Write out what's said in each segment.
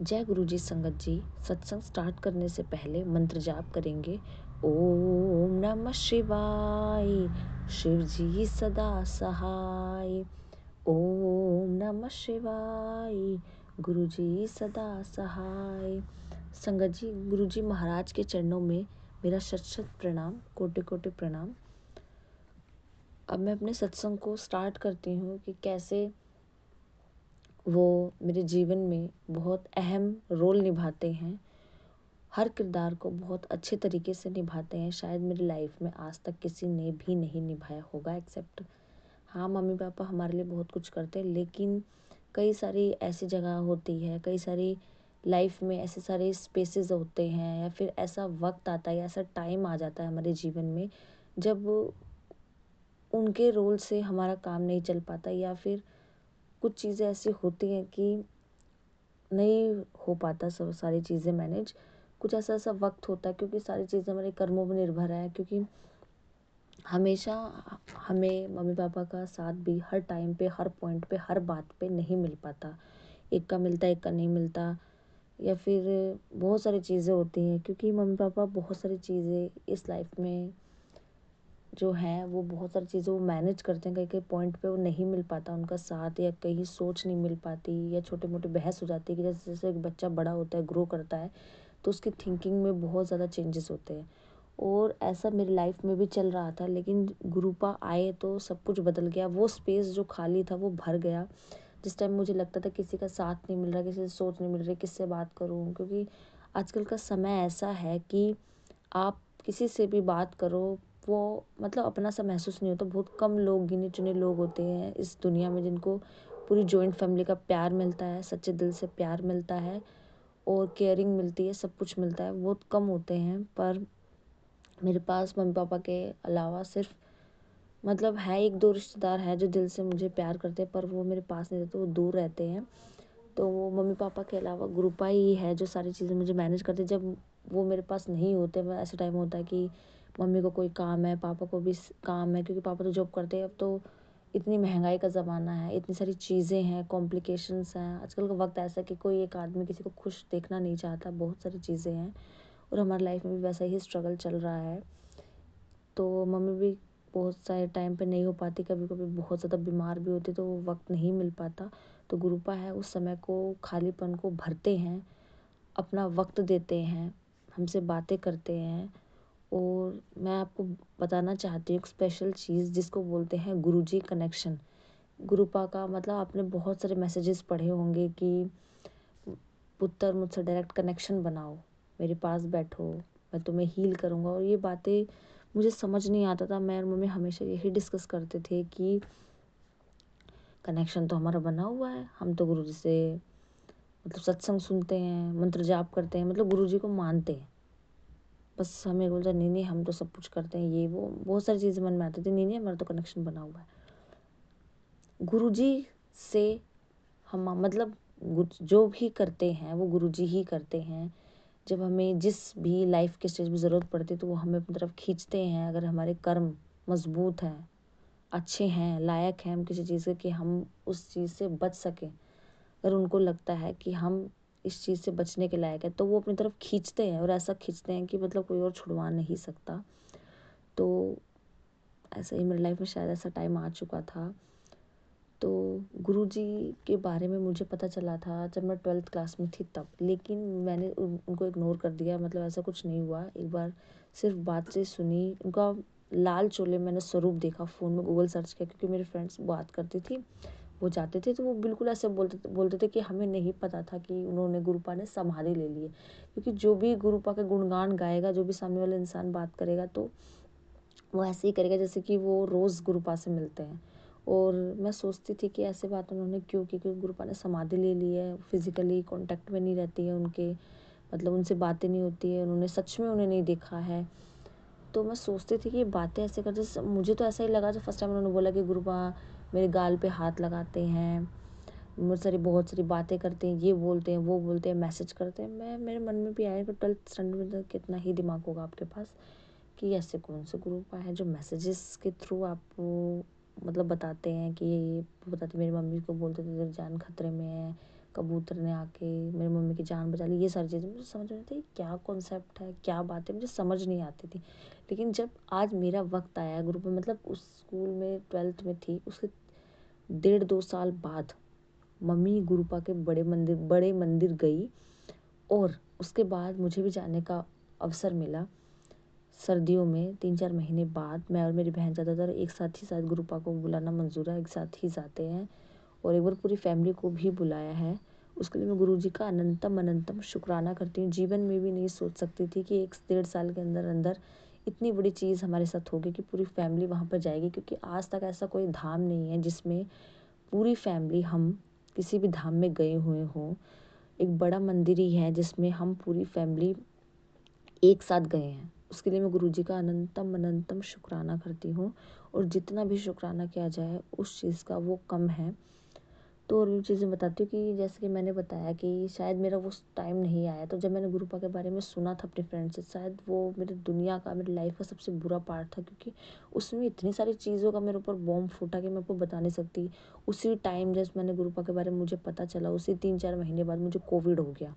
जय गुरु जी। संगत जी, सत्संग स्टार्ट करने से पहले मंत्र जाप करेंगे। ओम नमः शिवाय, शिव जी सदा सहाय। ओम नमः शिवाय, गुरु जी सदा सहाय। संगत जी, गुरु जी महाराज के चरणों में मेरा शत शत प्रणाम, कोटि कोटि प्रणाम। अब मैं अपने सत्संग को स्टार्ट करती हूँ कि कैसे वो मेरे जीवन में बहुत अहम रोल निभाते हैं, हर किरदार को बहुत अच्छे तरीके से निभाते हैं। शायद मेरी लाइफ में आज तक किसी ने भी नहीं निभाया होगा एक्सेप्ट, हाँ, मम्मी पापा हमारे लिए बहुत कुछ करते हैं, लेकिन कई सारी ऐसी जगह होती है, कई सारी लाइफ में ऐसे सारे स्पेसेस होते हैं, या फिर ऐसा वक्त आता है या ऐसा टाइम आ जाता है हमारे जीवन में जब उनके रोल से हमारा काम नहीं चल पाता, या फिर कुछ चीज़ें ऐसी होती हैं कि नहीं हो पाता सब सारी चीज़ें मैनेज। कुछ ऐसा ऐसा वक्त होता है, क्योंकि सारी चीज़ें हमारे कर्मों पर निर्भर है, क्योंकि हमेशा हमें मम्मी पापा का साथ भी हर टाइम पे, हर पॉइंट पे, हर बात पे नहीं मिल पाता। एक का मिलता, एक का नहीं मिलता, या फिर बहुत सारी चीज़ें होती हैं, क्योंकि मम्मी पापा बहुत सारी चीज़ें इस लाइफ में जो हैं वो बहुत सारी चीज़ें वो मैनेज करते हैं। कई कई पॉइंट पे वो नहीं मिल पाता उनका साथ, या कहीं सोच नहीं मिल पाती, या छोटे मोटे बहस हो जाती है कि जैसे जैसे एक बच्चा बड़ा होता है, ग्रो करता है, तो उसकी थिंकिंग में बहुत ज़्यादा चेंजेस होते हैं। और ऐसा मेरी लाइफ में भी चल रहा था, लेकिन गुरुपा आए तो सब कुछ बदल गया। वो स्पेस जो खाली था वो भर गया। जिस टाइम मुझे लगता था किसी का साथ नहीं मिल रहा, किसी से सोच नहीं मिल रही, किससे बात करूँ, क्योंकि आजकल का समय ऐसा है कि आप किसी से भी बात करो, वो मतलब अपना सा महसूस नहीं होता। बहुत कम लोग, गिने चुने लोग होते हैं इस दुनिया में जिनको पूरी जॉइंट फैमिली का प्यार मिलता है, सच्चे दिल से प्यार मिलता है और केयरिंग मिलती है, सब कुछ मिलता है, बहुत कम होते हैं। पर मेरे पास मम्मी पापा के अलावा सिर्फ मतलब है एक दो रिश्तेदार हैं जो दिल से मुझे प्यार करते हैं, पर वो मेरे पास नहीं रहते, वो दूर रहते हैं। तो वो मम्मी पापा के अलावा गुरुपा ही है जो सारी चीज़ें मुझे मैनेज करते हैं। जब वो मेरे पास नहीं होते, मैं ऐसा टाइम होता है कि मम्मी को कोई काम है, पापा को भी काम है, क्योंकि पापा तो जॉब करते हैं। अब तो इतनी महंगाई का ज़माना है, इतनी सारी चीज़ें हैं, कॉम्प्लिकेशंस हैं। आजकल का वक्त ऐसा है कि कोई एक आदमी किसी को खुश देखना नहीं चाहता, बहुत सारी चीज़ें हैं, और हमारी लाइफ में भी वैसा ही स्ट्रगल चल रहा है। तो मम्मी भी बहुत सारे टाइम पे नहीं हो पाती, कभी कभी बहुत ज़्यादा बीमार भी होती, तो वो वक्त नहीं मिल पाता। तो गुरुपा है उस समय को, खालीपन को भरते हैं, अपना वक्त देते हैं, हमसे बातें करते हैं। और मैं आपको बताना चाहती हूँ एक स्पेशल चीज़ जिसको बोलते हैं गुरुजी कनेक्शन। गुरुपा का मतलब आपने बहुत सारे मैसेजेस पढ़े होंगे कि पुत्र मुझसे डायरेक्ट कनेक्शन बनाओ, मेरे पास बैठो, मैं तुम्हें हील करूँगा। और ये बातें मुझे समझ नहीं आता था। मैं और मम्मी हमेशा यही डिस्कस करते थे कि कनेक्शन तो हमारा बना हुआ है, हम तो गुरु जी से मतलब सत्संग सुनते हैं, मंत्र जाप करते हैं, मतलब गुरु जी को मानते हैं। बस हमें बोलता नहीं नहीं हम तो सब कुछ करते हैं, ये वो बहुत सारी चीज़ें मन में आती थी। नहीं नहीं हमारा तो कनेक्शन बना हुआ है गुरु जी से। हम मतलब जो भी करते हैं वो गुरु जी ही करते हैं। जब हमें जिस भी लाइफ के स्टेज में ज़रूरत पड़ती है तो वो हमें अपनी तरफ खींचते हैं। अगर हमारे कर्म मजबूत हैं, अच्छे हैं, लायक हैं हम किसी चीज़ के कि हम उस चीज़ से बच सकें, अगर उनको लगता है कि हम इस चीज़ से बचने के लायक है, तो वो अपनी तरफ खींचते हैं, और ऐसा खींचते हैं कि मतलब कोई और छुड़वा नहीं सकता। तो ऐसा ही मेरी लाइफ में शायद ऐसा टाइम आ चुका था। तो गुरुजी के बारे में मुझे पता चला था जब मैं 12th क्लास में थी तब, लेकिन मैंने उनको इग्नोर कर दिया। मतलब ऐसा कुछ नहीं हुआ। एक बार सिर्फ बात से सुनी उनका लाल चोले, मैंने स्वरूप देखा, फ़ोन में गूगल सर्च किया, क्योंकि मेरी फ्रेंड्स बात करती थी, वो जाते थे, तो वो बिल्कुल ऐसे बोलते थे कि हमें नहीं पता था कि उन्होंने, गुरुपा ने समाधि ले ली है। क्योंकि जो भी गुरुपा के गुणगान गाएगा, जो भी सामने वाला इंसान बात करेगा, तो वो ऐसे ही करेगा जैसे कि वो रोज़ गुरुपा से मिलते हैं। और मैं सोचती थी कि ऐसे बात उन्होंने क्यों की, क्योंकि गुरुपा ने समाधि ले ली है, फिजिकली कांटेक्ट में नहीं रहती है उनके, मतलब उनसे बातें नहीं होती है, उन्होंने सच में उन्हें नहीं देखा है। तो मैं सोचती थी कि ये बातें ऐसे करते, मुझे तो ऐसा ही लगा जब फर्स्ट टाइम उन्होंने बोला कि गुरुपा मेरे गाल पे हाथ लगाते हैं, मुझ सारी बहुत सारी बातें करते हैं, ये बोलते हैं, वो बोलते हैं, मैसेज करते हैं। मैं मेरे मन में भी आया कि 12th स्टैंडर्ड में तो कितना ही दिमाग होगा आपके पास, कि ऐसे कौन से ग्रुप है जो मैसेजेस के थ्रू आपको मतलब बताते हैं कि ये बताते। मेरी मम्मी को बोलते थे तेरी जान खतरे में है, कबूतर ने आके मेरी मम्मी की जान बचा ली, ये सारी चीज़ें मुझे समझ में नहीं थी क्या कॉन्सेप्ट है, क्या बात है, मुझे समझ नहीं आती थी। लेकिन जब आज मेरा वक्त आया ग्रुप में, मतलब उस स्कूल में 12th में थी, उसके 1.5-2 साल बाद मम्मी गुरुपा के बड़े मंदिर गई, और उसके बाद मुझे भी जाने का अवसर मिला। सर्दियों में 3-4 महीने बाद मैं और मेरी बहन ज़्यादातर एक साथ ही, शायद गुरुपा को बुलाना मंजूर है, एक साथ ही जाते हैं, और एक बार पूरी फैमिली को भी बुलाया है। उसके लिए मैं गुरुजी का अनंतम अनंतम शुक्राना करती हूँ। जीवन में भी नहीं सोच सकती थी कि 1-1.5 साल के अंदर अंदर इतनी बड़ी चीज़ हमारे साथ होगी कि पूरी फैमिली वहाँ पर जाएगी, क्योंकि आज तक ऐसा कोई धाम नहीं है जिसमें पूरी फैमिली हम किसी भी धाम में गए हुए हों। एक बड़ा मंदिर ही है जिसमें हम पूरी फैमिली एक साथ गए हैं। उसके लिए मैं गुरुजी का अनंतम अनंतम शुक्राना करती हूँ, और जितना भी शुक्राना किया जाए उस चीज़ का वो कम है। तो और भी चीज़ें बताती हूँ कि जैसे कि मैंने बताया कि शायद मेरा वो टाइम नहीं आया, तो जब मैंने गुरुपा के बारे में सुना था अपने फ्रेंड से, शायद वो मेरी दुनिया का, मेरी लाइफ का सबसे बुरा पार्ट था, क्योंकि उसमें इतनी सारी चीज़ों का मेरे ऊपर बॉम्ब फूटा कि मैं आपको बता नहीं सकती। उसी टाइम जैसे मैंने गुरुपा के बारे में मुझे पता चला, उसी 3-4 महीने बाद मुझे कोविड हो गया।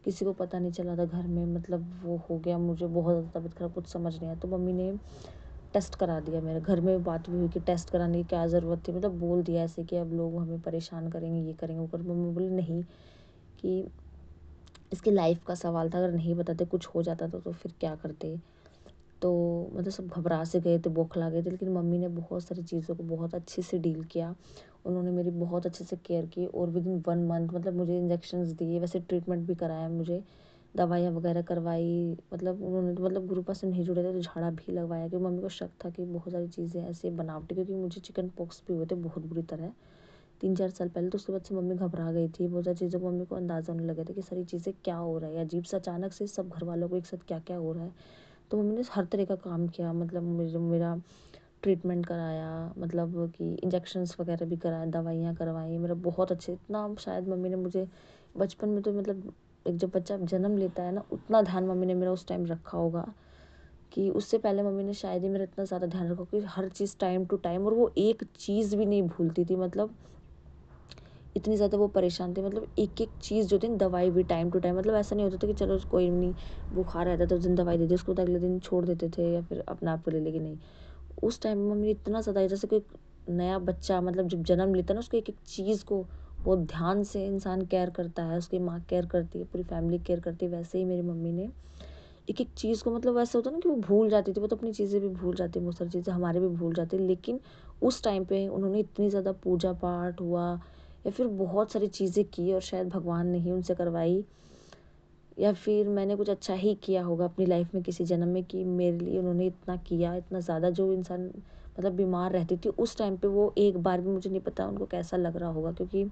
किसी को पता नहीं चला था घर में, मतलब वो हो गया, मुझे बहुत ज़्यादा तबीयत खराब, कुछ समझ नहीं आया। तो मम्मी ने टेस्ट करा दिया, मेरे घर में बात भी हुई कि टेस्ट कराने की क्या ज़रूरत थी, मतलब बोल दिया ऐसे कि अब लोग हमें परेशान करेंगे, ये करेंगे, वो करेंगे। मम्मी बोली नहीं, कि इसकी लाइफ का सवाल था, अगर नहीं बताते कुछ हो जाता तो फिर क्या करते। तो मतलब सब घबरा से गए थे, बौखला गए थे, लेकिन मम्मी ने बहुत सारी चीज़ों को बहुत अच्छे से डील किया। उन्होंने मेरी बहुत अच्छे से केयर की, और विदिन 1 मंथ मतलब मुझे इंजेक्शंस दिए, वैसे ट्रीटमेंट भी कराया, मुझे दवाइयाँ वगैरह करवाई। मतलब उन्होंने तो, मतलब गुरुपा से नहीं जुड़े थे तो झाड़ा भी लगवाया, क्योंकि मम्मी को शक था कि बहुत सारी चीज़ें ऐसे बनावटी, क्योंकि मुझे चिकन पॉक्स भी हुए थे बहुत बुरी तरह 3-4 साल पहले। तो उसके बाद से मम्मी घबरा गई थी, बहुत सारी चीज़ों को मम्मी को अंदाज़ा होने लगे थे कि सारी चीज़ें क्या हो रहा है, अजीब सा अचानक से सब घर वालों को एक साथ क्या क्या हो रहा है। तो मम्मी ने हर तरह का काम किया, मतलब मेरा ट्रीटमेंट कराया, मतलब कि इंजेक्शंस वगैरह भी कराए, दवाइयाँ करवाई, मेरा बहुत अच्छे, इतना शायद मम्मी ने मुझे बचपन में तो, मतलब एक जब बच्चा जन्म लेता है ना, उतना ध्यान मम्मी ने मेरा उस टाइम रखा होगा कि उससे पहले मम्मी ने शायद ही मेरा इतना ज़्यादा ध्यान रखा, कि हर चीज़ टाइम टू टाइम, और वो एक चीज़ भी नहीं भूलती थी। मतलब इतनी ज़्यादा वो परेशान थी, मतलब एक एक चीज़ जो थी, दवाई भी टाइम टू टाइम, मतलब ऐसा नहीं होता था कि चलो कोई नहीं, बुखार रहता तो उस दिन दवाई दे दी, उसको तो अगले दिन छोड़ देते थे या फिर अपने आप को ले लेगी, नहीं। उस टाइम में मम्मी इतना ज़्यादा, जैसे कोई नया बच्चा मतलब जब जन्म लेता है ना, उसको एक एक चीज़ को बहुत ध्यान से इंसान केयर करता है, उसकी माँ केयर करती है, पूरी फैमिली केयर करती है, वैसे ही मेरी मम्मी ने एक एक चीज़ को, मतलब ऐसा होता है ना कि वो भूल जाती थी, वो तो अपनी चीज़ें भी भूल जाती है, बहुत सारी चीज़ें हमारे भी भूल जाती है, लेकिन उस टाइम पे उन्होंने इतनी ज़्यादा पूजा पाठ हुआ या फिर बहुत सारी चीज़ें की, और शायद भगवान ने ही उनसे करवाई, या फिर मैंने कुछ अच्छा ही किया होगा अपनी लाइफ में किसी जन्म में, कि मेरे लिए उन्होंने इतना किया, इतना ज़्यादा। जो इंसान मतलब बीमार रहती थी उस टाइम पे, वो एक बार भी, मुझे नहीं पता उनको कैसा लग रहा होगा, क्योंकि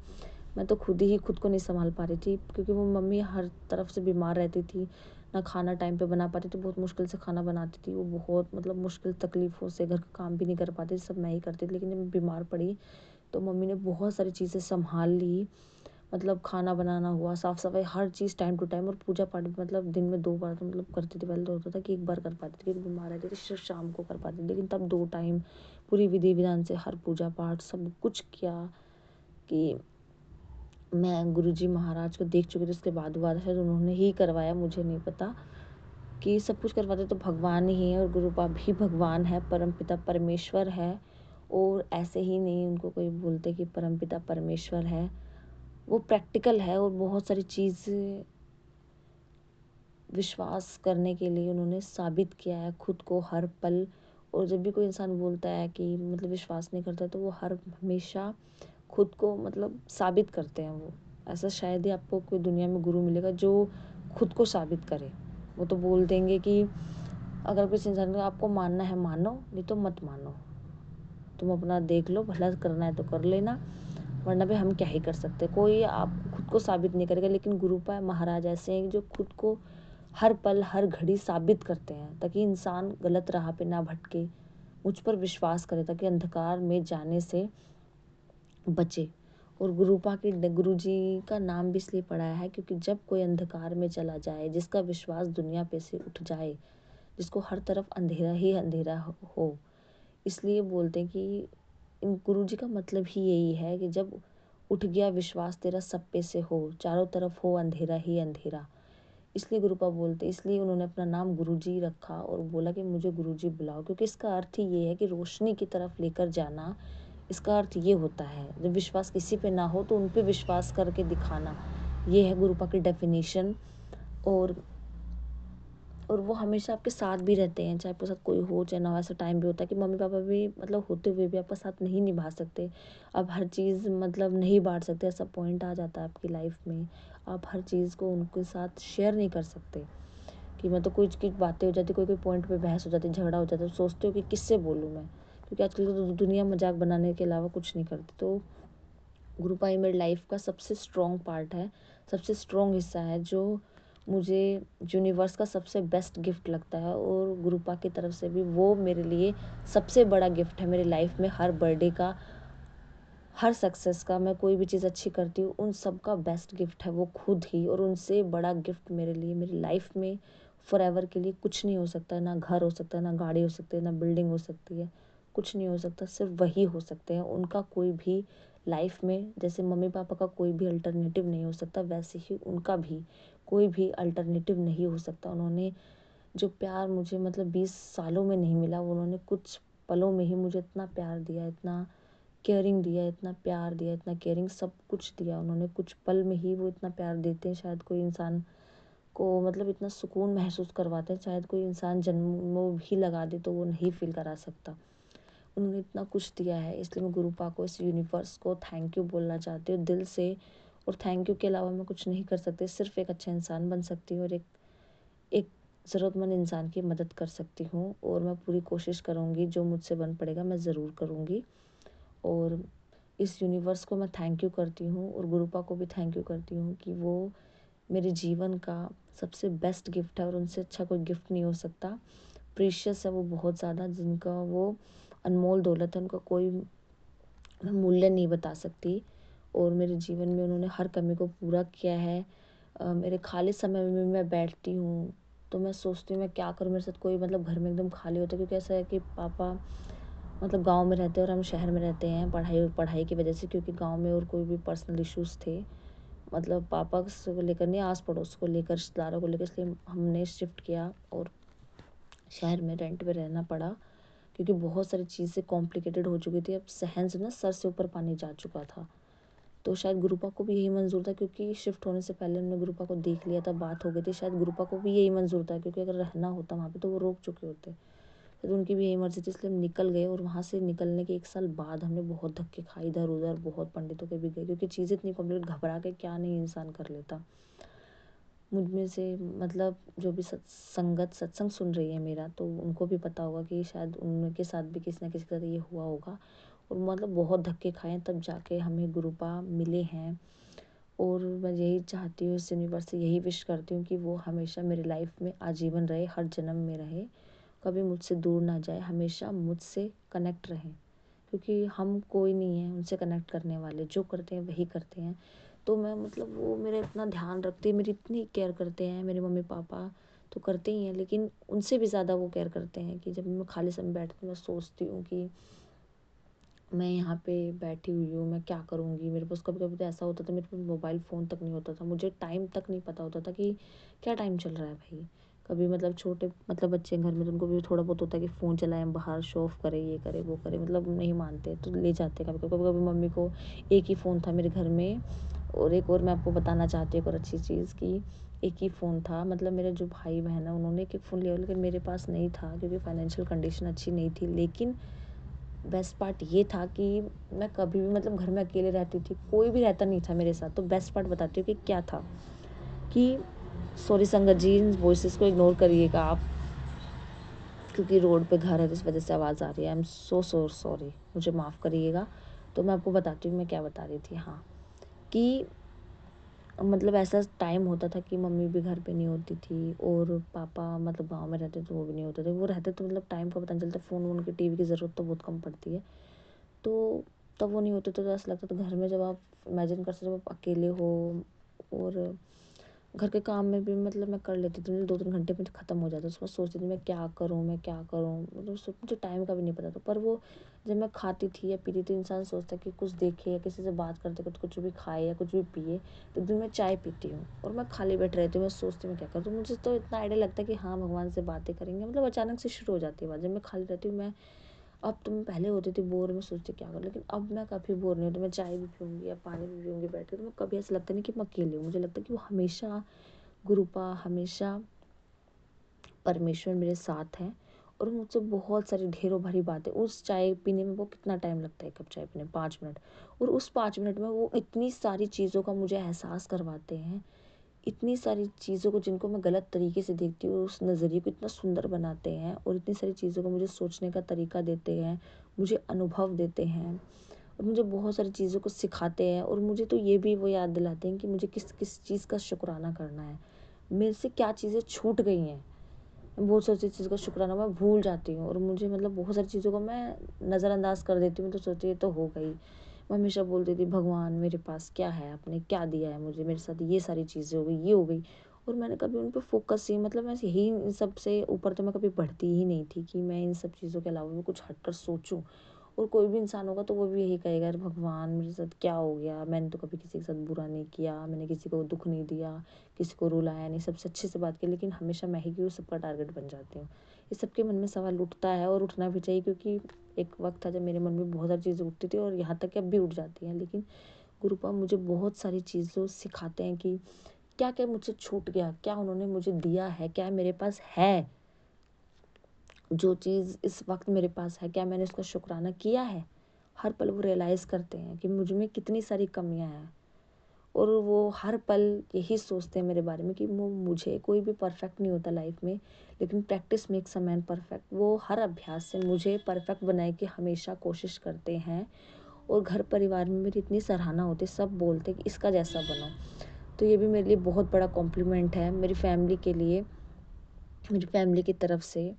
मैं तो खुद को नहीं संभाल पा रही थी, क्योंकि वो मम्मी हर तरफ से बीमार रहती थी, ना खाना टाइम पे बना पाती थी, बहुत मुश्किल से खाना बनाती थी वो, बहुत मतलब मुश्किल तकलीफ़ों से, घर का काम भी नहीं कर पाती थी, सब मैं ही करती थी। लेकिन जब मैं बीमार पड़ी तो मम्मी ने बहुत सारी चीज़ें संभाल ली, मतलब खाना बनाना हुआ, साफ़ सफाई, हर चीज़ टाइम टू टाइम, और पूजा पाठ भी मतलब दिन में 2 बार तो मतलब करती थी। पहले तो होता था कि 1 बार कर पाती थी, क्योंकि बीमार रहती थी, सिर्फ शाम को कर पाती थी, लेकिन तब 2 टाइम पूरी विधि विधान से हर पूजा पाठ सब कुछ किया। कि मैं गुरुजी महाराज को देख चुकी थी, उसके बाद हुआ था, शायद उन्होंने ही करवाया, मुझे नहीं पता। कि सब कुछ करवाते तो भगवान ही है, और गुरुपा भी भगवान है, परमपिता परमेश्वर है। और ऐसे ही नहीं उनको कोई बोलते कि परमपिता परमेश्वर है, वो प्रैक्टिकल है, और बहुत सारी चीज़ विश्वास करने के लिए उन्होंने साबित किया है खुद को हर पल। और जब भी कोई इंसान बोलता है कि मतलब विश्वास नहीं करता, तो वो हर हमेशा खुद को मतलब साबित करते हैं वो। ऐसा शायद ही आपको कोई दुनिया में गुरु मिलेगा जो खुद को साबित करे। वो तो बोल देंगे कि अगर किसी इंसान को आपको मानना है मानो, नहीं तो मत मानो, तुम अपना देख लो, भला करना है तो कर लेना, वरना भी हम क्या ही कर सकते। कोई आप खुद को साबित नहीं करेगा, लेकिन गुरुपा महाराज ऐसे हैं जो खुद को हर पल हर घड़ी साबित करते हैं, ताकि इंसान गलत राह पे ना भटके, मुझ पर विश्वास करे, ताकि अंधकार में जाने से बचे। और गुरुपा के गुरुजी का नाम भी इसलिए पड़ा है क्योंकि जब कोई अंधकार में चला जाए, जिसका विश्वास दुनिया पे से उठ जाए, जिसको हर तरफ अंधेरा ही अंधेरा हो, इसलिए बोलते हैं कि इन गुरुजी का मतलब ही यही है कि जब उठ गया विश्वास तेरा सब पे से हो, चारों तरफ हो अंधेरा ही अंधेरा। इसलिए गुरुपा बोलते, इसलिए उन्होंने अपना नाम गुरुजी रखा और बोला कि मुझे गुरुजी बुलाओ, क्योंकि इसका अर्थ ही ये है कि रोशनी की तरफ लेकर जाना। इसका अर्थ ये होता है, जब विश्वास किसी पे ना हो तो उन पे विश्वास करके दिखाना। ये है गुरुपा की डेफिनेशन। और वो हमेशा आपके साथ भी रहते हैं, चाहे आपके साथ कोई हो चाहे ना हो। ऐसा टाइम भी होता है कि मम्मी पापा भी मतलब होते हुए भी आपका साथ नहीं निभा सकते। आप हर चीज़ मतलब नहीं बांट सकते, ऐसा पॉइंट आ जाता है आपकी लाइफ में। आप हर चीज़ को उनके साथ शेयर नहीं कर सकते कि मतलब कुछ की बातें हो जाती, कोई पॉइंट पे बहस हो जाती, झगड़ा हो जाता है, तो सोचते हो कि किससे बोलूँ मैं, क्योंकि आजकल तो दुनिया मजाक बनाने के अलावा कुछ नहीं करती। तो ग्रुप आई मेरी लाइफ का सबसे स्ट्रॉन्ग पार्ट है, सबसे स्ट्रॉन्ग हिस्सा है, जो मुझे यूनिवर्स का सबसे बेस्ट गिफ्ट लगता है। और ग्रुपा की तरफ से भी वो मेरे लिए सबसे बड़ा गिफ्ट है मेरी लाइफ में। हर बर्थडे का, हर सक्सेस का, मैं कोई भी चीज़ अच्छी करती हूँ, उन सब का बेस्ट गिफ्ट है वो खुद ही। और उनसे बड़ा गिफ्ट मेरे लिए मेरी लाइफ में फॉरएवर के लिए कुछ नहीं हो सकता। ना घर हो सकता है, ना गाड़ी हो सकती है, ना बिल्डिंग हो सकती है, कुछ नहीं हो सकता, सिर्फ वही हो सकते हैं। उनका कोई भी लाइफ में, जैसे मम्मी पापा का कोई भी अल्टरनेटिव नहीं हो सकता, वैसे ही उनका भी कोई भी अल्टरनेटिव नहीं हो सकता। उन्होंने जो प्यार मुझे मतलब 20 सालों में नहीं मिला, वो उन्होंने कुछ पलों में ही मुझे इतना प्यार दिया, इतना केयरिंग दिया, इतना प्यार दिया, इतना केयरिंग सब कुछ दिया उन्होंने। कुछ पल में ही वो इतना प्यार देते हैं, शायद कोई इंसान को मतलब इतना सुकून महसूस करवाते हैं, शायद कोई इंसान जन्मों भी लगा दे तो वो नहीं फील करा सकता। उन्होंने इतना कुछ दिया है, इसलिए मैं गुरुपा को, इस यूनिवर्स को थैंक यू बोलना चाहती हूँ दिल से। और थैंक यू के अलावा मैं कुछ नहीं कर सकती, सिर्फ एक अच्छा इंसान बन सकती हूँ और एक एक ज़रूरतमंद इंसान की मदद कर सकती हूँ। और मैं पूरी कोशिश करूँगी, जो मुझसे बन पड़ेगा मैं ज़रूर करूँगी। और इस यूनिवर्स को मैं थैंक यू करती हूँ और गुरुपा को भी थैंक यू करती हूँ कि वो मेरे जीवन का सबसे बेस्ट गिफ्ट है, और उनसे अच्छा कोई गिफ्ट नहीं हो सकता। प्रीशियस है वो बहुत ज़्यादा, जिनका वो अनमोल दौलत है, उनका कोई मैं मूल्य नहीं बता सकती। और मेरे जीवन में उन्होंने हर कमी को पूरा किया है। मेरे खाली समय में मैं बैठती हूँ तो मैं सोचती हूँ मैं क्या करूँ, मेरे साथ कोई मतलब घर में एकदम खाली होता है, क्योंकि ऐसा है कि पापा मतलब गांव में रहते हैं और हम शहर में रहते हैं, पढ़ाई पढ़ाई की वजह से, क्योंकि गांव में और कोई भी पर्सनल इश्यूज थे, मतलब पापा को लेकर नहीं, आस पड़ोस को लेकर, रिश्तेदारों को लेकर, इसलिए हमने शिफ्ट किया और शहर में रेंट पे रहना पड़ा, क्योंकि बहुत सारी चीज़ें कॉम्प्लिकेटेड हो चुकी थी। अब सहन से ना सर से ऊपर पानी जा चुका था। तो शायद गुरुपा को भी यही मंजूर था, क्योंकि शिफ्ट होने से पहले हमने गुरुपा को देख लिया था, बात हो गई थी। शायद गुरुपा को भी यही मंजूर था, क्योंकि अगर रहना होता वहाँ पे तो वो रोक चुके होते। तो उनकी भी यही मर्जी थी, इसलिए हम निकल गए। और वहाँ से निकलने के 1 साल बाद हमने बहुत धक्के खाए, इधर उधर बहुत पंडितों के भी गए, क्योंकि चीज़ें इतनी कॉम्प्लिकेट, घबरा के क्या नहीं इंसान कर लेता। मुझ में से मतलब जो भी संगत सत्संग सुन रही है मेरा, तो उनको भी पता होगा कि शायद उनके साथ भी किसी ना किसी तरह ये हुआ होगा। और मतलब बहुत धक्के खाए तब जाके हमें गुरुपा मिले हैं। और मैं यही चाहती हूँ, इस यूनिवर्स से यही विश करती हूँ कि वो हमेशा मेरी लाइफ में आजीवन रहे, हर जन्म में रहे, कभी मुझसे दूर ना जाए, हमेशा मुझसे कनेक्ट रहें, क्योंकि हम कोई नहीं है उनसे कनेक्ट करने वाले, जो करते हैं वही करते हैं। तो मैं मतलब वो मेरा इतना ध्यान रखते हैं, मेरी इतनी केयर करते हैं। मेरे मम्मी पापा तो करते ही हैं, लेकिन उनसे भी ज़्यादा वो केयर करते हैं कि जब मैं खाली समय बैठती हूँ, मैं सोचती हूँ कि मैं यहाँ पे बैठी हुई हूँ, मैं क्या करूँगी। मेरे पास कभी कभी तो ऐसा होता था, मेरे पास मोबाइल फ़ोन तक नहीं होता था, मुझे टाइम तक नहीं पता होता था कि क्या टाइम चल रहा है भाई। कभी मतलब छोटे मतलब बच्चे घर में, तो उनको भी थोड़ा बहुत होता है कि फ़ोन चलाएं, बाहर शो ऑफ करें, ये करें वो करें, मतलब नहीं मानते तो ले जाते। कभी कभी कभी मम्मी को एक ही फ़ोन था मेरे घर में। और एक और मैं आपको बताना चाहती हूँ एक और अच्छी चीज़ की, एक ही फ़ोन था, मतलब मेरे जो भाई बहन है उन्होंने एक एक फ़ोन लिया, लेकिन मेरे पास नहीं था, क्योंकि फाइनेंशियल कंडीशन अच्छी नहीं थी। लेकिन बेस्ट पार्ट ये था कि मैं कभी भी मतलब घर में अकेले रहती थी, कोई भी रहता नहीं था मेरे साथ। तो बेस्ट पार्ट बताती हूँ कि क्या था, कि सॉरी संगत जी, इन वॉइसेस को इग्नोर करिएगा आप, क्योंकि रोड पे घर है, इस वजह से आवाज़ आ रही है। आई एम सो सॉरी, मुझे माफ़ करिएगा। तो मैं आपको बताती हूँ मैं क्या बता रही थी। हाँ, कि मतलब ऐसा टाइम होता था कि मम्मी भी घर पे नहीं होती थी, और पापा मतलब गांव में रहते तो वो भी नहीं होते थे। वो रहते तो मतलब टाइम का पता नहीं चलता, फ़ोन वोन की टीवी की ज़रूरत तो बहुत कम पड़ती है। तो तब वो नहीं होते, तो ऐसा लगता था घर में, जब आप इमेजिन कर सकते हो, जब आप अकेले हो और घर के काम में भी मतलब मैं कर लेती थी, 2-3 घंटे में ख़त्म हो जाता। उसके बाद सोचती थी मैं क्या करूँ, मैं क्या करूँ? मतलब मुझे टाइम का भी नहीं पता था। पर वो जब मैं खाती थी या पीती थी, इंसान सोचता है कि कुछ देखे या किसी से बात करते करते कुछ भी खाए या कुछ भी पिए। तो एक दिन मैं चाय पीती हूँ और मैं खाली बैठी रहती हूँ, मैं सोचती हूँ मैं क्या करूँ? तो मुझे तो इतना आइडिया लगता है कि हाँ, भगवान से बातें करेंगे, मतलब अचानक से शुरू हो जाती है बात। जब मैं खाली रहती हूँ मैं, अब तो मैं पहले होती थी बोर, में सोचती क्या करूँ, लेकिन अब मैं कभी बोर नहीं होती। मैं चाय भी पीऊँगी या पानी भी पीऊँगी बैठ के, तो मैं कभी ऐसा लगता नहीं कि मैं अकेली हूँ। मुझे लगता है कि वो हमेशा गुरुपा, हमेशा परमेश्वर मेरे साथ हैं और मुझसे बहुत सारी ढेरों भरी बातें। उस चाय पीने में वो कितना टाइम लगता है, कप चाय पीने 5 मिनट, और उस 5 मिनट में वो इतनी सारी चीज़ों का मुझे एहसास करवाते हैं, इतनी सारी चीज़ों को जिनको मैं गलत तरीके से देखती हूँ उस नज़रिए को इतना सुंदर बनाते हैं, और इतनी सारी चीज़ों को मुझे सोचने का तरीका देते हैं, मुझे अनुभव देते हैं और मुझे बहुत सारी चीज़ों को सिखाते हैं। और मुझे तो ये भी वो याद दिलाते हैं कि मुझे किस किस चीज़ का शुक्राना करना है, मेरे से क्या चीज़ें छूट गई हैं। बहुत सारी चीज़ का शुक्राना मैं भूल जाती हूँ और मुझे मतलब बहुत सारी चीज़ों को मैं नज़रअंदाज कर देती हूँ, तो सोचती ये तो हो गई। मैं हमेशा बोलती थी भगवान मेरे पास क्या है, आपने क्या दिया है मुझे, मेरे साथ ये सारी चीज़ें हो गई, ये हो गई, और मैंने कभी उन पे फोकस ही, मतलब मैं यही इन सब से ऊपर तो मैं कभी बढ़ती ही नहीं थी कि मैं इन सब चीज़ों के अलावा भी कुछ हटकर सोचूं। और कोई भी इंसान होगा तो वो भी यही कहेगा, अरे भगवान मेरे साथ क्या हो गया, मैंने तो कभी किसी के साथ बुरा नहीं किया, मैंने किसी को दुख नहीं दिया, किसी को रुलाया नहीं, सबसे अच्छे से बात की, लेकिन हमेशा मैं ही क्यों सबका टारगेट बन जाती हूँ। ये सबके मन में सवाल उठता है और उठना भी चाहिए, क्योंकि एक वक्त था जब मेरे मन में बहुत सारी चीज़ें उठती थी और यहाँ तक कि अब भी उठ जाती हैं। लेकिन गुरुपा मुझे बहुत सारी चीज़ों सिखाते हैं कि क्या क्या मुझसे छूट गया, क्या उन्होंने मुझे दिया है, क्या मेरे पास है, जो चीज़ इस वक्त मेरे पास है क्या मैंने उसका शुक्राना किया है। हर पल वो रियलाइज़ करते हैं कि मुझ में कितनी सारी कमियां हैं, और वो हर पल यही सोचते हैं मेरे बारे में कि वो, मुझे कोई भी परफेक्ट नहीं होता लाइफ में, लेकिन practice makes a man perfect. वो हर अभ्यास से मुझे परफेक्ट बनाने की हमेशा कोशिश करते हैं, और घर परिवार में मेरी इतनी सराहना होती है, सब बोलते हैं कि इसका जैसा बनो। तो ये भी मेरे लिए बहुत बड़ा कॉम्प्लीमेंट है मेरी फैमिली के लिए, मेरी फैमिली की तरफ से।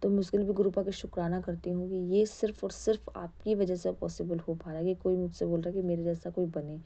तो मैं उसके लिए भी गुरुपा का शुक्राना करती हूँ कि ये सिर्फ़ और सिर्फ़ आपकी वजह से पॉसिबल हो पा रहा है, कि कोई मुझसे बोल रहा है कि मेरे जैसा कोई बने।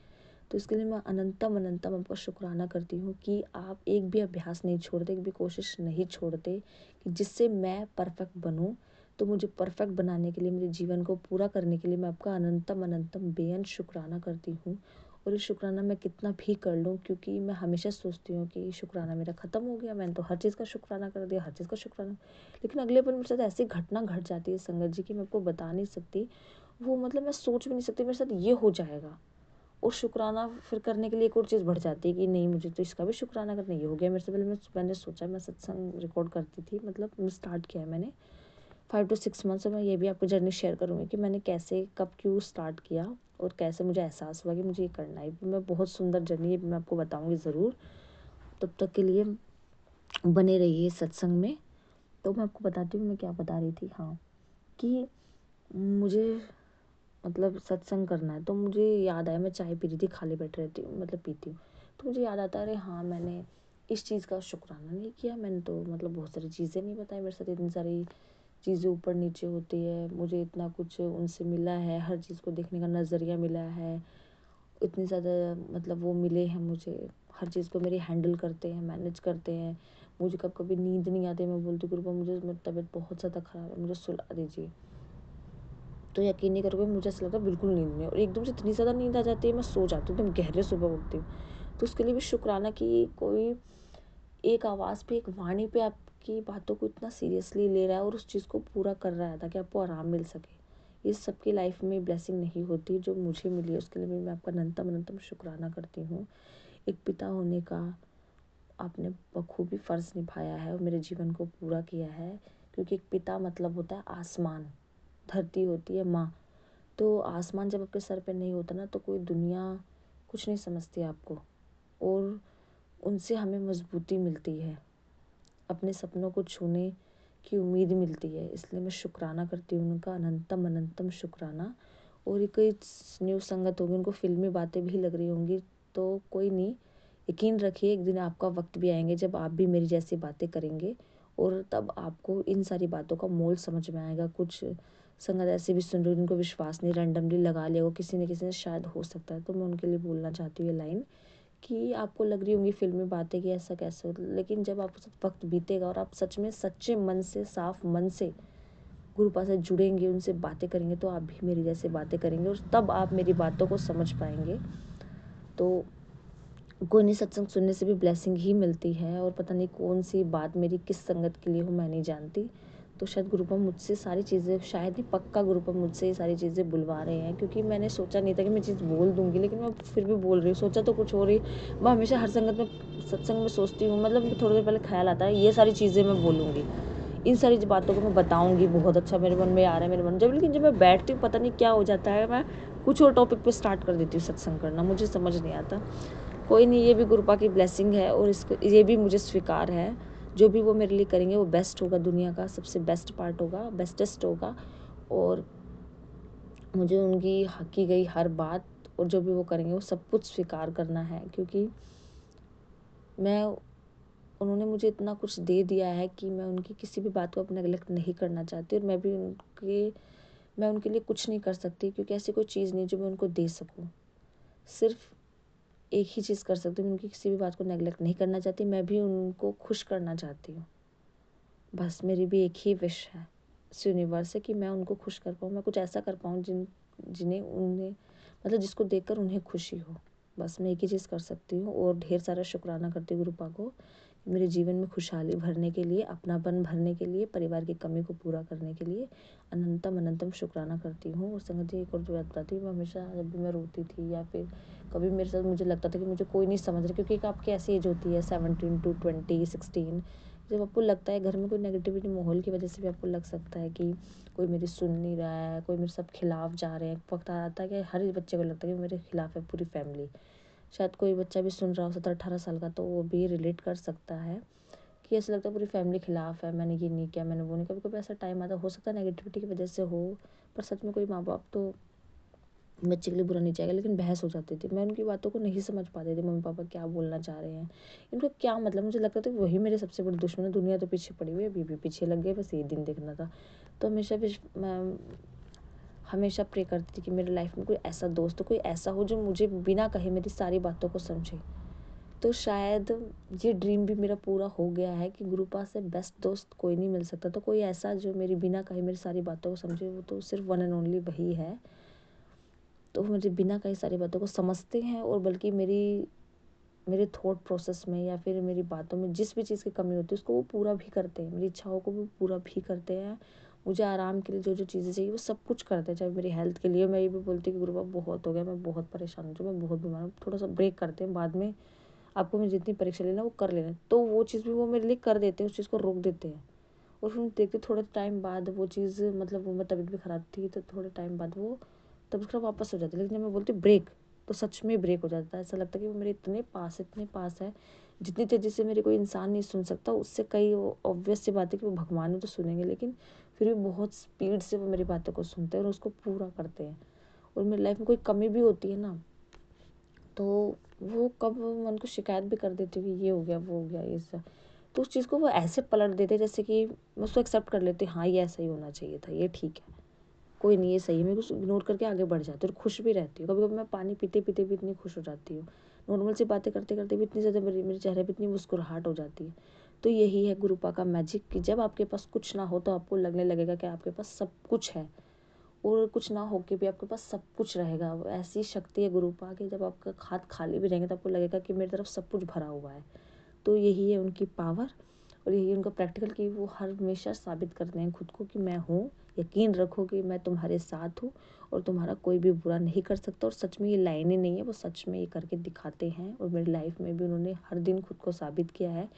तो इसके लिए मैं अनंतम अनंतम आपका शुक्राना करती हूँ कि आप एक भी अभ्यास नहीं छोड़ते, एक भी कोशिश नहीं छोड़ते कि जिससे मैं परफेक्ट बनूँ। तो मुझे परफेक्ट बनाने के लिए, मेरे जीवन को पूरा करने के लिए मैं आपका अनंतम अनंतम बेअंत शुक्राना करती हूँ। और ये शुक्राना मैं कितना भी कर लूँ, क्योंकि मैं हमेशा सोचती हूँ कि शुक्राना मेरा ख़त्म हो गया, मैंने तो हर चीज़ का शुक्राना कर दिया, हर चीज़ का शुक्राना। लेकिन अगले पल मेरे साथ ऐसी घटना घट जाती है संगत जी की मैं आपको बता नहीं सकती। वो मतलब मैं सोच भी नहीं सकती मेरे साथ ये हो जाएगा। और शुक्राना फिर करने के लिए एक और चीज़ बढ़ जाती है कि नहीं मुझे तो इसका भी शुक्राना करना, ये हो गया मेरे से पहले। मैंने सोचा, मैं सत्संग रिकॉर्ड करती थी, मतलब स्टार्ट किया है मैंने 5 to 6 मंथ से। मैं ये भी आपको जर्नी शेयर करूँगी कि मैंने कैसे कब क्यों स्टार्ट किया और कैसे मुझे एहसास हुआ कि मुझे ये करना है। मैं बहुत सुंदर जर्नी है, मैं आपको बताऊँगी ज़रूर। तब तक के लिए बने रहिए सत्संग में। तो मैं आपको बताती हूँ मैं क्या बता रही थी, हाँ, कि मुझे मतलब सत्संग करना है। तो मुझे याद आया, मैं चाय पी रही थी, खाली बैठ रहती हूँ, मतलब पीती हूँ, तो मुझे याद आता है अरे हाँ मैंने इस चीज़ का शुक्राना नहीं किया, मैंने तो मतलब बहुत सारी चीज़ें नहीं बताई, मेरे साथ इतनी सारी चीज़ें ऊपर नीचे होती है, मुझे इतना कुछ उनसे मिला है, हर चीज़ को देखने का नज़रिया मिला है, इतनी ज़्यादा मतलब वो मिले हैं मुझे, हर चीज़ को मेरी हैंडल करते हैं, मैनेज करते हैं। मुझे कब कभी नींद नहीं आती, मैं बोलती गुरुपा मुझे, मेरी तबीयत बहुत ज़्यादा ख़राब है, मुझे सुला दीजिए। तो यकीन नहीं करोगे, मुझे ऐसा लगता है बिल्कुल नींद नहीं, और एकदम से इतनी ज़्यादा नींद आ जाती है, मैं सो जाती हूँ एकदम गहरे, सुबह उठती हूँ। तो उसके लिए भी शुक्राना कि कोई एक आवाज़ पे, एक वाणी पे आपकी बातों को इतना सीरियसली ले रहा है और उस चीज़ को पूरा कर रहा है ताकि आपको आराम मिल सके। ये सबकी लाइफ में ब्लेसिंग नहीं होती जो मुझे मिली है, उसके लिए भी मैं आपका अनंतम अनंतम शुक्राना करती हूँ। एक पिता होने का आपने बखूबी फ़र्ज़ निभाया है और मेरे जीवन को पूरा किया है, क्योंकि एक पिता मतलब होता है आसमान, धरती होती है माँ। तो आसमान जब आपके सर पे नहीं होता ना, तो कोई दुनिया कुछ नहीं समझती आपको, और उनसे हमें मजबूती मिलती है, अपने सपनों को छूने की उम्मीद मिलती है। इसलिए मैं शुक्राना करती हूँ उनका, अनंतम अनंतम शुक्राना। और ये कोई न्यू संगत होगी, उनको फिल्मी बातें भी लग रही होंगी, तो कोई नहीं, यकीन रखिए एक दिन आपका वक्त भी आएंगे जब आप भी मेरी जैसी बातें करेंगे, और तब आपको इन सारी बातों का मोल समझ में आएगा। कुछ संगत ऐसे भी सुन रही उनको विश्वास नहीं, रैंडमली लगा लिया वो किसी न किसी ने, शायद हो सकता है। तो मैं उनके लिए बोलना चाहती हूँ ये लाइन कि आपको लग रही होंगी फिल्मी बातें कि ऐसा कैसे हो, लेकिन जब आपके साथ वक्त बीतेगा और आप सच में सच्चे मन से, साफ मन से गुरुपा से जुड़ेंगे, उनसे बातें करेंगे, तो आप भी मेरी जैसे बातें करेंगे और तब आप मेरी बातों को समझ पाएंगे। तो कोई नहीं, सत्संग सुनने से भी ब्लेसिंग ही मिलती है, और पता नहीं कौन सी बात मेरी किस संगत के लिए हो, मैं नहीं जानती। तो शायद गुरुपा मुझसे सारी चीज़ें, शायद ही पक्का गुरुपा मुझसे ये सारी चीज़ें बुलवा रहे हैं, क्योंकि मैंने सोचा नहीं था कि मैं चीज़ बोल दूंगी, लेकिन मैं फिर भी बोल रही हूँ। सोचा तो कुछ और ही, मैं हमेशा हर संगत में, सत्संग में सोचती हूँ, मतलब थोड़ी देर पहले ख्याल आता है ये सारी चीज़ें मैं बोलूँगी, इन सारी बातों को मैं बताऊंगी, बहुत अच्छा मेरे मन में आ रहा है, मेरे मन जब, लेकिन जब मैं बैठती हूँ पता नहीं क्या हो जाता है, मैं कुछ और टॉपिक पे स्टार्ट कर देती हूँ सत्संग करना, मुझे समझ नहीं आता। कोई नहीं, ये भी गुरुपा की ब्लेसिंग है, और इसको ये भी मुझे स्वीकार है। जो भी वो मेरे लिए करेंगे वो बेस्ट होगा, दुनिया का सबसे बेस्ट पार्ट होगा, बेस्टेस्ट होगा, और मुझे उनकी की गई हर बात और जो भी वो करेंगे वो सब कुछ स्वीकार करना है, क्योंकि मैं, उन्होंने मुझे इतना कुछ दे दिया है कि मैं उनकी किसी भी बात को अब नेगलेक्ट नहीं करना चाहती, और मैं उनके लिए कुछ नहीं कर सकती, क्योंकि ऐसी कोई चीज़ नहीं जो मैं उनको दे सकूँ। सिर्फ एक ही चीज़ कर सकती हूँ, उनकी किसी भी बात को नेगलेक्ट नहीं करना चाहती, मैं भी उनको खुश करना चाहती हूँ। बस मेरी भी एक ही विश है इस यूनिवर्स से कि मैं उनको खुश कर पाऊँ, मैं कुछ ऐसा कर पाऊँ जिन्हें उन्हें, मतलब जिसको देखकर उन्हें खुशी हो। बस मैं एक ही चीज़ कर सकती हूँ, और ढेर सारा शुक्राना करती हूँ गुरुपा को, मेरे जीवन में खुशहाली भरने के लिए, अपनापन भरने के लिए, परिवार की कमी को पूरा करने के लिए अनंतम अनंतम शुक्राना करती हूँ। और संगत जी एक और जो बात बताती हूँ, मैं हमेशा जब भी मैं रोती थी या फिर कभी मेरे साथ मुझे लगता था कि मुझे कोई नहीं समझ रहा, क्योंकि एक आपकी ऐसी एज होती है 17 to 20, 16, जब आपको लगता है घर में कोई नेगेटिविटी माहौल की वजह से भी आपको लग सकता है कि कोई मेरी सुन नहीं रहा है, कोई मेरे सब खिलाफ जा रहे हैं। वक्त आता है कि हर बच्चे को लगता है कि मेरे खिलाफ है पूरी फैमिली। शायद कोई बच्चा भी सुन रहा हो 17-18 साल का, तो वो भी रिलेट कर सकता है कि ऐसा लगता है पूरी फैमिली खिलाफ है, मैंने ये नहीं किया, मैंने वो नहीं। कभी कभी ऐसा टाइम आता, हो सकता है नेगेटिविटी की वजह से हो, पर सच में कोई माँ बाप तो बच्चे के लिए बुरा नहीं चाहेगा, लेकिन बहस हो जाती थी, मैं उनकी बातों को नहीं समझ पाती थी, मम्मी पापा क्या बोलना चाह रहे हैं, इनको क्या मतलब। मुझे लगता था कि वही मेरे सबसे बड़े दुश्मन है, दुनिया तो पीछे पड़ी हुई है, अभी भी पीछे लग गए, बस ये दिन देखना था। तो मैं हमेशा प्रे करती थी कि मेरी लाइफ में कोई ऐसा दोस्त हो, कोई ऐसा हो जो मुझे बिना कहे मेरी सारी बातों को समझे। तो शायद ये ड्रीम भी मेरा पूरा हो गया है कि गुरुपा से बेस्ट दोस्त कोई नहीं मिल सकता, तो कोई ऐसा जो मेरी बिना कहे मेरी सारी बातों को समझे, वो तो सिर्फ वन एंड ओनली वही है। तो मुझे बिना कही सारी बातों को समझते हैं, और बल्कि मेरे थॉट प्रोसेस में या फिर मेरी बातों में जिस भी चीज़ की कमी होती है उसको वो पूरा भी करते हैं, मेरी इच्छाओं को भी पूरा भी करते हैं। मुझे आराम के लिए जो जो चीज़ें चाहिए वो सब कुछ करते हैं, चाहे मेरी हेल्थ के लिए। मैं ये भी बोलती हूँ कि गुरुबा बहुत हो गया, मैं बहुत परेशान हूँ, मैं बहुत बीमार हूँ, थोड़ा सा ब्रेक करते हैं, बाद में आपको मैं जितनी परीक्षा लेना वो कर लेना। तो वो चीज़ भी वो मेरे लिए कर देते हैं, उस चीज़ को रोक देते हैं। और फिर देखते थोड़े टाइम बाद वो चीज़, मतलब वो मैं तबीयत भी ख़राब थी तो थोड़े टाइम बाद वो तबीयत खराब वापस हो जाती है। लेकिन जब मैं बोलती ब्रेक, तो सच में ब्रेक हो जाता है। ऐसा लगता है कि वो मेरे इतने पास है, जितनी तेज़ी से मेरे कोई इंसान नहीं सुन सकता, उससे कई ऑब्वियस सी बात है कि वो भगवान है तो सुनेंगे, लेकिन फिर भी बहुत स्पीड से वो मेरी बातों को सुनते हैं और उसको पूरा करते हैं। और मेरी लाइफ में कोई कमी भी होती है ना, तो वो कब मैं उनको शिकायत भी कर देती हूँ कि ये हो गया, वो हो गया, ये सब, तो उस चीज़ को वो ऐसे पलट देते जैसे कि मैं उसको एक्सेप्ट कर लेती हूँ, हाँ ये ऐसा ही होना चाहिए था, ये ठीक है, कोई नहीं, ये सही है। मैं कुछ इग्नोर करके आगे बढ़ जाती हूँ और खुश भी रहती हूँ। कभी कभी मैं पानी पीते पीते भी इतनी खुश हो जाती हूँ, नॉर्मल सी बातें करते करते भी इतनी ज़्यादा मेरे चेहरे पर इतनी मुस्कुराहट हो जाती है। तो यही है गुरुपा का मैजिक, कि जब आपके पास कुछ ना हो तो आपको लगने लगेगा कि आपके पास सब कुछ है, और कुछ ना होके भी आपके पास सब कुछ रहेगा। ऐसी शक्ति है गुरुपा की, जब आपका हाथ खाली भी रहेंगे तो आपको लगेगा कि मेरी तरफ सब कुछ भरा हुआ है। तो यही है उनकी पावर, और यही उनका प्रैक्टिकल, कि वो हर हमेशा साबित करते हैं खुद को कि मैं हूँ, यकीन रखो कि मैं तुम्हारे साथ हूँ और तुम्हारा कोई भी बुरा नहीं कर सकता। और सच में ये लाइनें नहीं है, वो सच में ये करके दिखाते हैं, और मेरी लाइफ में भी उन्होंने हर दिन खुद को साबित किया है।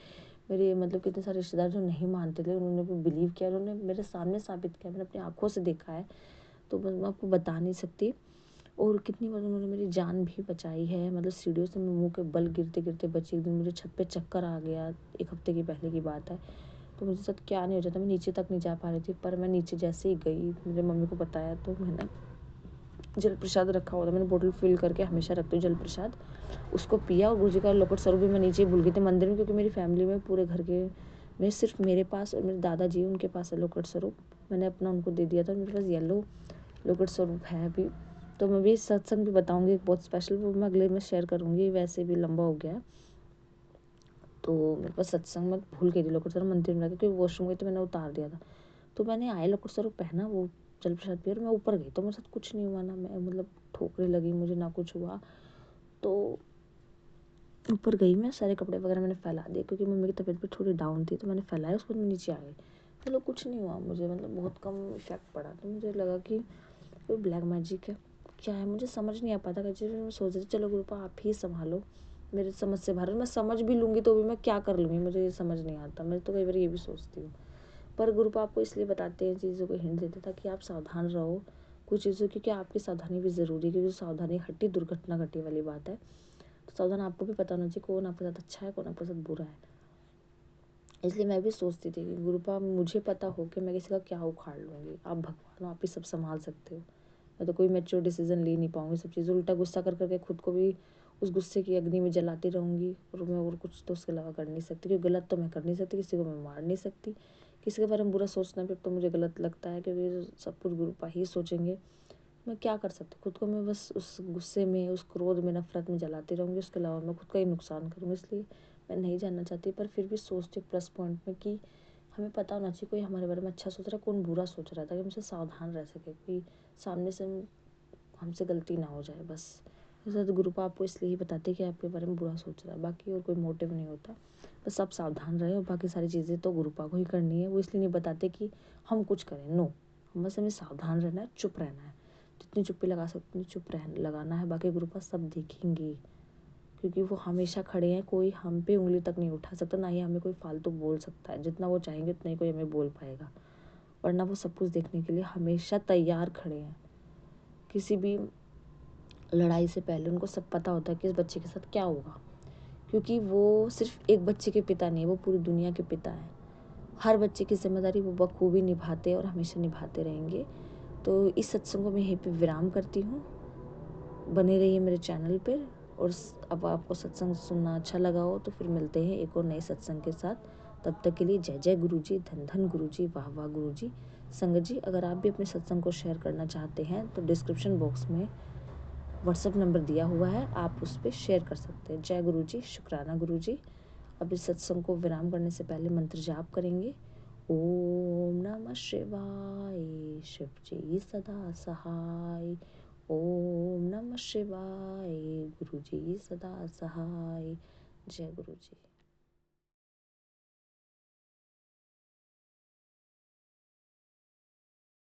मेरे मतलब कितने सारे रिश्तेदार जो नहीं मानते थे, उन्होंने भी बिलीव किया, उन्होंने मेरे सामने साबित किया, मैंने अपनी आंखों से देखा है। तो बस मैं आपको बता नहीं सकती। और कितनी बार उन्होंने मेरी जान भी बचाई है, मतलब सीढ़ियों से मैं मुंह के बल गिरते गिरते बची। एक दिन मुझे छत पे चक्कर आ गया, 1 हफ्ते की पहले की बात है। तो मुझे साथ क्या नहीं हो जाता, मैं नीचे तक नहीं जा पा रही थी, पर मैं नीचे जैसे ही गई, मेरे मम्मी को बताया, तो मैंने जल प्रसाद रखा हुआ था, मैंने बोतल फिल करके हमेशा रखती हूँ जल प्रसाद, उसको पिया। और गुरुजी का लोकट स्वरूप भी मैं नीचे भूल गई थी मंदिर में, क्योंकि मेरी फैमिली में पूरे घर के में सिर्फ मेरे पास और मेरे दादाजी उनके पास है लोकट स्वरूप। मैंने अपना उनको दे दिया था, मेरे पास येलो लोकट स्वरूप है अभी, तो मैं भी सत्संग भी बताऊँगी एक बहुत स्पेशल, वो मैं अगले में शेयर करूँगी, वैसे भी लंबा हो गया है। तो मेरे पास सत्संग में भूल गई थी लोकर सर मंदिर में, क्योंकि वॉशरूम गई तो मैंने उतार दिया था। तो मैंने आए लोकर सर पहना, वो जल प्रसाद पिया और मैं ऊपर गई, तो मेरे साथ कुछ नहीं हुआ ना, मैं मतलब ठोकरे लगी मुझे, ना कुछ हुआ। तो ऊपर गई मैं, सारे कपड़े वगैरह मैंने फैला दिए, क्योंकि मम्मी की तबीयत भी थोड़ी डाउन थी, तो मैंने फैलाया, उसके बाद मैं नीचे आ गई। मतलब कुछ नहीं हुआ मुझे, मतलब बहुत कम इफेक्ट पड़ा। तो मुझे लगा कि कोई ब्लैक मैजिक है, क्या है, मुझे समझ नहीं आ पाता। कई चीज़ मैं सोच रही थी चलो गुरुपा आप ही संभालो, मेरे समझ से बाहर। मैं समझ भी लूँगी तो भी मैं क्या कर लूँगी, मुझे ये समझ नहीं आता। मैं तो कई बार ये भी सोचती हूँ। पर गुरुपा आपको इसलिए बताते हैं, चीज़ों को हिंट देते ताकि आप सावधान रहो कुछ चीज़ों की, क्योंकि आपकी सावधानी भी ज़रूरी है, क्योंकि सावधानी हट्टी दुर्घटना घटी वाली बात है। तो सावधान आपको भी पता होना चाहिए कौन आपके साथ अच्छा है, कौन आपके साथ बुरा है। इसलिए मैं भी सोचती थी कि गुरुपा मुझे पता हो कि मैं किसी का क्या उखाड़ लूँगी, आप भगवान हो, आप ही सब संभाल सकते हो। मैं तो कोई मैच्योर डिसीजन ले नहीं पाऊँगी, सब चीज़ें उल्टा गुस्सा कर करके खुद को भी उस गुस्से की अग्नि में जलाती रहूँगी, और मैं और कुछ तो उसके अलावा कर नहीं सकती, क्योंकि गलत तो मैं कर नहीं सकती, किसी को मैं मार नहीं सकती। किसी के बारे में बुरा सोचना भी तो मुझे गलत लगता है, क्योंकि सब कुछ गुरुपा ही सोचेंगे। मैं क्या कर सकती हूँ, खुद को मैं बस उस गुस्से में, उस क्रोध में, नफरत में जलाती रहूँगी, उसके अलावा मैं खुद का ही नुकसान करूँगी। इसलिए मैं नहीं जानना चाहती, पर फिर भी सोचती हूँ प्लस पॉइंट में कि हमें पता होना चाहिए कोई हमारे बारे में अच्छा सोच रहा है, कौन बुरा सोच रहा है, ताकि हमसे सावधान रह सके, कोई सामने से हमसे गलती ना हो जाए। बस सदगुरुपा आपको इसलिए ही बताते कि आपके बारे में बुरा सोच रहा है, बाकी और कोई मोटिव नहीं होता। बस आप सावधान रहे, और बाकी सारी चीज़ें तो गुरुपा को ही करनी है। वो इसलिए नहीं बताते कि हम कुछ करें, नो, बस हमें सावधान रहना है, चुप रहना है, जितनी चुप्पी लगा सकते उतनी चुप रह लगाना है। बाकी गुरुपा सब देखेंगे, क्योंकि वो हमेशा खड़े हैं, कोई हम पे उंगली तक नहीं उठा सकता, ना ही हमें कोई फालतू बोल सकता है। जितना वो चाहेंगे उतना ही कोई हमें बोल पाएगा, वरना वो सब कुछ देखने के लिए हमेशा तैयार खड़े हैं। किसी भी लड़ाई से पहले उनको सब पता होता है कि इस बच्चे के साथ क्या होगा, क्योंकि वो सिर्फ एक बच्चे के पिता नहीं, वो पूरी दुनिया के पिता हैं। हर बच्चे की जिम्मेदारी वो बखूबी निभाते और हमेशा निभाते रहेंगे। तो इस सत्संग को मैं यहीं पे विराम करती हूँ। बने रहिए मेरे चैनल पर, और अब आपको सत्संग सुनना अच्छा लगा हो तो फिर मिलते हैं एक और नए सत्संग के साथ। तब तक के लिए जय जय गुरु जी, धन धन गुरु जी, वाह वाह गुरु जी। संगत जी, अगर आप भी अपने सत्संग को शेयर करना चाहते हैं तो डिस्क्रिप्शन बॉक्स में व्हाट्सएप नंबर दिया हुआ है, आप उस पर शेयर कर सकते हैं। जय गुरु जी, शुक्राना गुरु जी। अब इस सत्संग को विराम करने से पहले मंत्र जाप करेंगे। ओम नमः शिवाय, शिव जी सदा सहाय। ओम नमः शिवाय, गुरु जी सदा सहाय। जय गुरु जी।